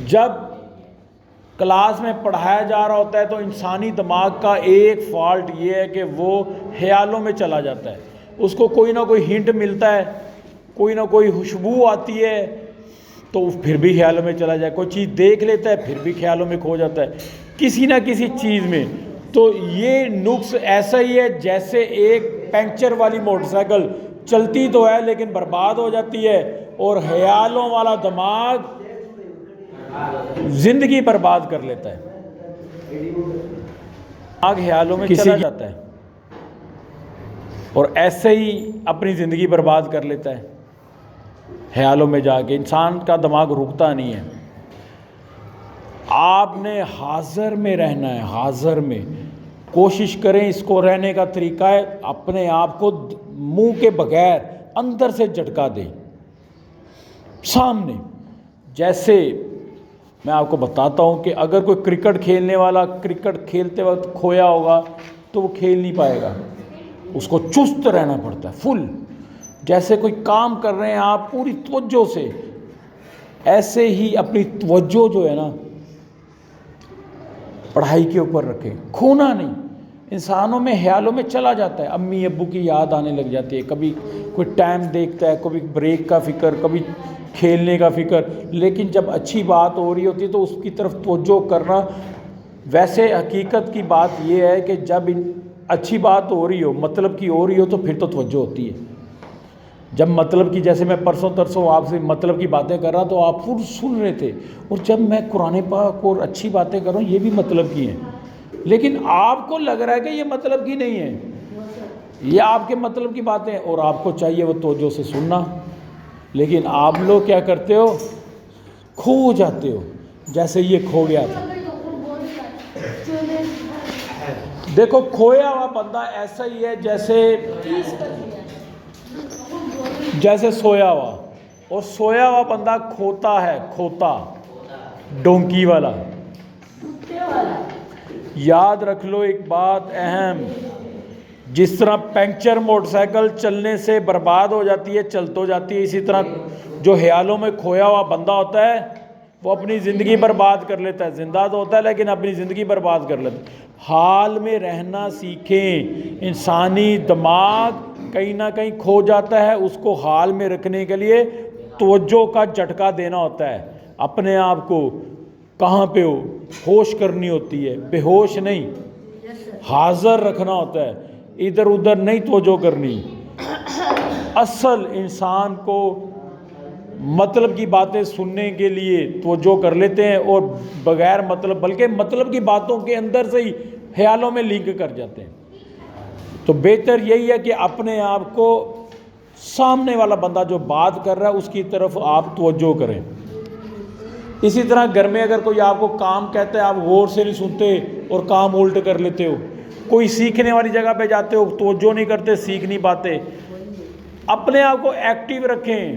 جب کلاس میں پڑھایا جا رہا ہوتا ہے تو انسانی دماغ کا ایک فالٹ یہ ہے کہ وہ خیالوں میں چلا جاتا ہے، اس کو کوئی نہ کوئی ہنٹ ملتا ہے، کوئی نہ کوئی خوشبو آتی ہے تو پھر بھی خیالوں میں چلا جائے، کوئی چیز دیکھ لیتا ہے پھر بھی خیالوں میں کھو جاتا ہے کسی نہ کسی چیز میں۔ تو یہ نقص ایسا ہی ہے جیسے ایک پنکچر والی موٹر سائیکل چلتی تو ہے لیکن برباد ہو جاتی ہے، اور خیالوں والا دماغ زندگی برباد کر لیتا ہے، دماغ خیالوں میں چلا جاتا ہے اور ایسے ہی اپنی زندگی برباد کر لیتا ہے خیالوں میں جا کے۔ انسان کا دماغ رکتا نہیں ہے۔ آپ نے حاضر میں رہنا ہے، حاضر میں کوشش کریں۔ اس کو رہنے کا طریقہ ہے اپنے آپ کو منہ کے بغیر اندر سے جھٹکا دیں سامنے۔ جیسے میں آپ کو بتاتا ہوں کہ اگر کوئی کرکٹ کھیلنے والا کرکٹ کھیلتے وقت کھویا ہوگا تو وہ کھیل نہیں پائے گا، اس کو چست رہنا پڑتا ہے فل۔ جیسے کوئی کام کر رہے ہیں آپ پوری توجہ سے، ایسے ہی اپنی توجہ جو ہے نا پڑھائی کے اوپر رکھیں، کھونا نہیں۔ انسانوں میں خیالوں میں چلا جاتا ہے، امی ابو کی یاد آنے لگ جاتی ہے، کبھی کوئی ٹائم دیکھتا ہے، کبھی بریک کا فکر، کبھی کھیلنے کا فکر، لیکن جب اچھی بات ہو رہی ہوتی ہے تو اس کی طرف توجہ کرنا۔ ویسے حقیقت کی بات یہ ہے کہ جب اچھی بات ہو رہی ہو، مطلب کی ہو رہی ہو تو پھر تو توجہ ہوتی ہے۔ جب مطلب کی، جیسے میں پرسوں ترسوں آپ سے مطلب کی باتیں کر رہا تو آپ پور سن رہے تھے، اور جب میں قرآن پاک اور اچھی باتیں کر رہا ہوں یہ بھی مطلب کی ہیں، لیکن آپ کو لگ رہا ہے کہ یہ مطلب کی نہیں ہے، یہ آپ کے مطلب کی باتیں ہیں، اور آپ کو چاہیے وہ توجہ سے سننا، لیکن آپ لوگ کیا کرتے ہو، کھو جاتے ہو جیسے یہ کھو گیا تھا۔ دیکھو کھویا ہوا بندہ ایسا ہی ہے جیسے سویا ہوا، اور سویا ہوا بندہ کھوتا ہے، کھوتا ڈونکی والا۔ یاد رکھ لو ایک بات اہم، جس طرح پنکچر موٹر سائیکل چلنے سے برباد ہو جاتی ہے، چل تو جاتی ہے، اسی طرح جو خیالوں میں کھویا ہوا بندہ ہوتا ہے وہ اپنی زندگی برباد کر لیتا ہے۔ زندہ تو ہوتا ہے لیکن اپنی زندگی برباد کر لیتا ہے۔ حال میں رہنا سیکھیں۔ انسانی دماغ کہیں نہ کہیں کھو جاتا ہے، اس کو حال میں رکھنے کے لیے توجہ کا جھٹکا دینا ہوتا ہے۔ اپنے آپ کو کہاں پہ ہو، ہوش کرنی ہوتی ہے، بے ہوش نہیں، حاضر رکھنا ہوتا ہے، ادھر ادھر نہیں توجہ کرنی۔ اصل انسان کو مطلب کی باتیں سننے کے لیے توجہ کر لیتے ہیں، اور بغیر مطلب، بلکہ مطلب کی باتوں کے اندر سے ہی خیالوں میں لنک کر جاتے ہیں۔ تو بہتر یہی ہے کہ اپنے آپ کو سامنے والا بندہ جو بات کر رہا ہے اس کی طرف آپ توجہ کریں۔ اسی طرح گھر میں اگر کوئی آپ کو کام کہتا ہے آپ غور سے نہیں سنتے اور کام الٹ کر لیتے ہو، کوئی سیکھنے والی جگہ پہ جاتے ہو توجہ نہیں کرتے، سیکھ نہیں پاتے۔ اپنے آپ کو ایکٹیو رکھیں۔